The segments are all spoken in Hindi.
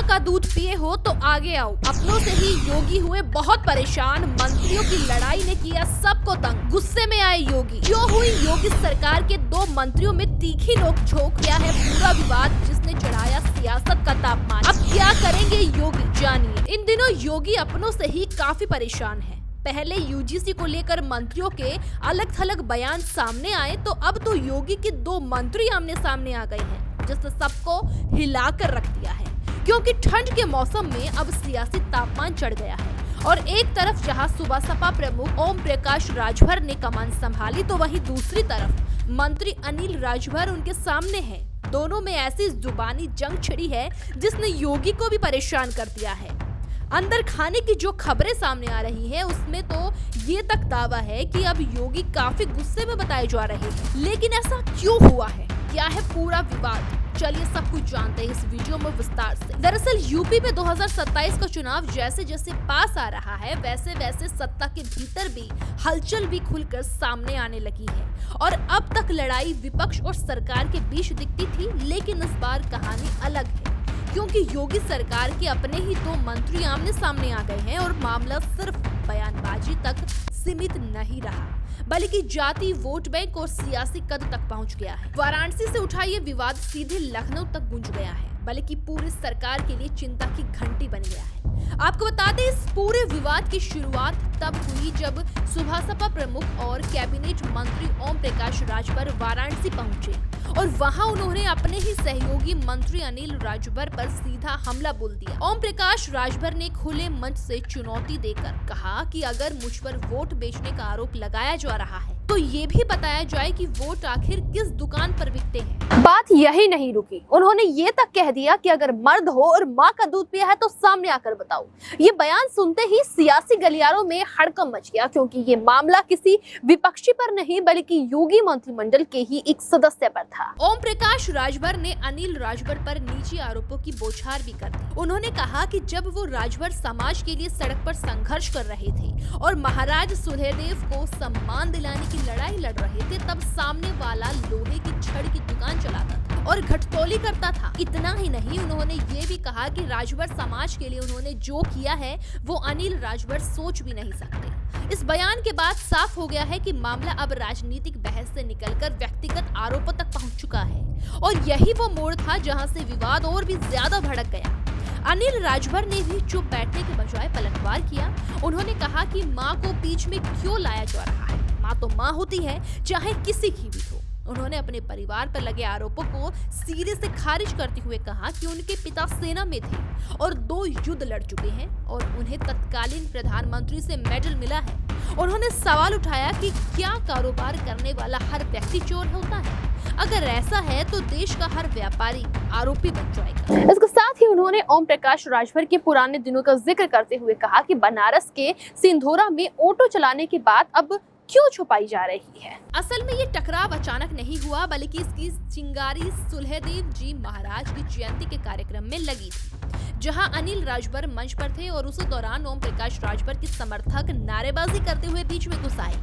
का दूध पिए हो तो आगे आओ। अपनों से ही योगी हुए बहुत परेशान, मंत्रियों की लड़ाई ने किया सबको तंग। गुस्से में आए योगी। क्यों हुई योगी सरकार के 2 मंत्रियों में तीखी नोक-झोंक? क्या है पूरा विवाद जिसने चढ़ाया सियासत का तापमान? अब क्या करेंगे योगी, जानिए। इन दिनों योगी अपनों से ही काफी परेशान है। पहले यूजीसी को लेकर मंत्रियों के अलग-थलग बयान सामने आए तो अब तो योगी के 2 मंत्री आमने सामने आ गए हैं, जिसने सबको हिलाकर रख दिया है। क्योंकि ठंड के मौसम में अब सियासी तापमान चढ़ गया है और एक तरफ जहां सुबह सपा प्रमुख ओम प्रकाश राजभर ने कमान संभाली तो वहीं दूसरी तरफ मंत्री अनिल राजभर उनके सामने हैं। दोनों में ऐसी जुबानी जंग छिड़ी है जिसने योगी को भी परेशान कर दिया है। अंदर खाने की जो खबरें सामने आ रही है उसमें तो ये तक दावा है कि अब योगी काफी गुस्से में बताए जा रहे हैं। लेकिन ऐसा क्यों हुआ है? क्या है पूरा विवाद? चलिए सब कुछ जानते हैं इस वीडियो में विस्तार से। दरअसल यूपी में 2027 का चुनाव जैसे जैसे पास आ रहा है वैसे वैसे सत्ता के भीतर भी हलचल भी खुलकर सामने आने लगी है और अब तक लड़ाई विपक्ष और सरकार के बीच दिखती थी, लेकिन इस बार कहानी अलग है क्योंकि योगी सरकार के अपने ही 2 मंत्री आमने सामने आ गए हैं और मामला सिर्फ बयानबाजी तक सीमित नहीं रहा बल्कि जाति, वोट बैंक और सियासी कद तक पहुंच गया है। वाराणसी से उठा ये विवाद सीधे लखनऊ तक गूंज गया है, बल्कि पूरी सरकार के लिए चिंता की घंटी बन गया है। आपको बता दें इस पूरे विवाद की शुरुआत तब हुई जब सुभासपा प्रमुख और कैबिनेट मंत्री ओम प्रकाश राजभर वाराणसी पहुंचे और वहां उन्होंने अपने ही सहयोगी मंत्री अनिल राजभर पर सीधा हमला बोल दिया। ओम प्रकाश राजभर ने खुले मंच से चुनौती देकर कहा कि अगर मुझ पर वोट बेचने का आरोप लगाया जा रहा है तो ये भी बताया जाए कि वोट आखिर किस दुकान पर बिकते हैं। बात यही नहीं रुकी, उन्होंने ये तक कह दिया कि अगर मर्द हो और माँ का दूध पिया है तो सामने आकर बताओ। ये बयान सुनते ही सियासी गलियारों में हड़कंप मच गया क्योंकि ये मामला किसी विपक्षी पर नहीं बल्कि योगी मंत्रिमंडल के ही एक सदस्य पर था। ओम प्रकाश राजभर ने अनिल राजभर पर निजी आरोपों की बौछार भी कर दी। उन्होंने कहा कि जब वो राजभर समाज के लिए सड़क पर संघर्ष कर रहे थे और महाराज सुहेलदेव को सम्मान दिलाने की लड़ाई लड़ रहे थे तब सामने वाला लोहे की छड़ की दुकान चलाता था और घटतौली करता था। इतना ही नहीं, उन्होंने ये भी कहा कि राजभर समाज के लिए उन्होंने जो किया है वो अनिल राजभर सोच भी नहीं सकते। इस बयान के बाद साफ हो गया है कि मामला अब राजनीतिक बहस से निकलकर व्यक्तिगत आरोपों तक पहुंच चुका है और यही वो मोड़ था जहां से विवाद और भी ज्यादा भड़क गया। अनिल राजभर ने भी चुप बैठने के बजाय पलटवार किया। उन्होंने कहा कि माँ को बीच में क्यों लाया जा रहा है? माँ तो माँ होती है, चाहे किसी की भी हो। उन्होंने अपने परिवार पर लगे आरोपों को सिरे से खारिज करते हुए कहा कि उनके पिता सेना में थे और 2 युद्ध लड़ चुके हैं और उन्हें तत्कालीन प्रधानमंत्री से मेडल मिला है। उन्होंने सवाल उठाया कि क्या कारोबार करने वाला हर व्यक्ति चोर होता है? अगर ऐसा है तो देश का हर व्यापारी आरोपी बन जाएगा। इसके साथ ही उन्होंने ओम प्रकाश राजभर के पुराने दिनों का जिक्र करते हुए कहा कि बनारस के सिंधोरा में ऑटो चलाने की बात अब क्यों छुपाई जा रही है? असल में ये टकराव अचानक नहीं हुआ बल्कि इसकी चिंगारी सुहेलदेव जी महाराज की जयंती के कार्यक्रम में लगी थी, जहां अनिल राजभर मंच पर थे और उस दौरान ओम प्रकाश राजभर के समर्थक नारेबाजी करते हुए बीच में घुस आए।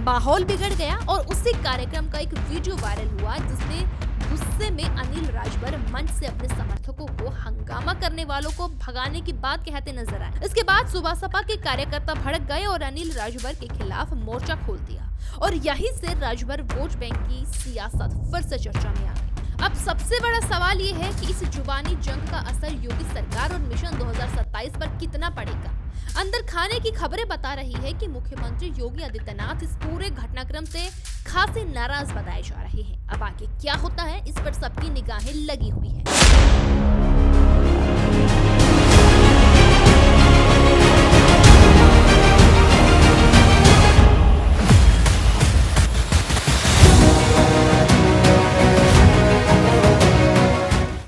माहौल बिगड़ गया और उसी कार्यक्रम का एक वीडियो वायरल हुआ जिसमें गुस्से में अनिल राजभर मंच से अपने समर्थकों को हंगामा करने वालों को भगाने की बात कहते नजर आए। इसके बाद सुबह सपा के कार्यकर्ता भड़क गए और अनिल राजभर के खिलाफ मोर्चा खोल दिया और यहीं से राजभर वोट बैंक की सियासत फिर से चर्चा में आ गई। अब सबसे बड़ा सवाल ये है कि इस जुबानी जंग का असर योगी सरकार और मिशन 2027 पर कितना पड़ेगा। अंदर खाने की खबरें बता रही है कि मुख्यमंत्री योगी आदित्यनाथ इस पूरे घटनाक्रम से खासे नाराज बताए जा रहे हैं। अब आगे क्या होता है इस पर सबकी निगाहें लगी हुई है।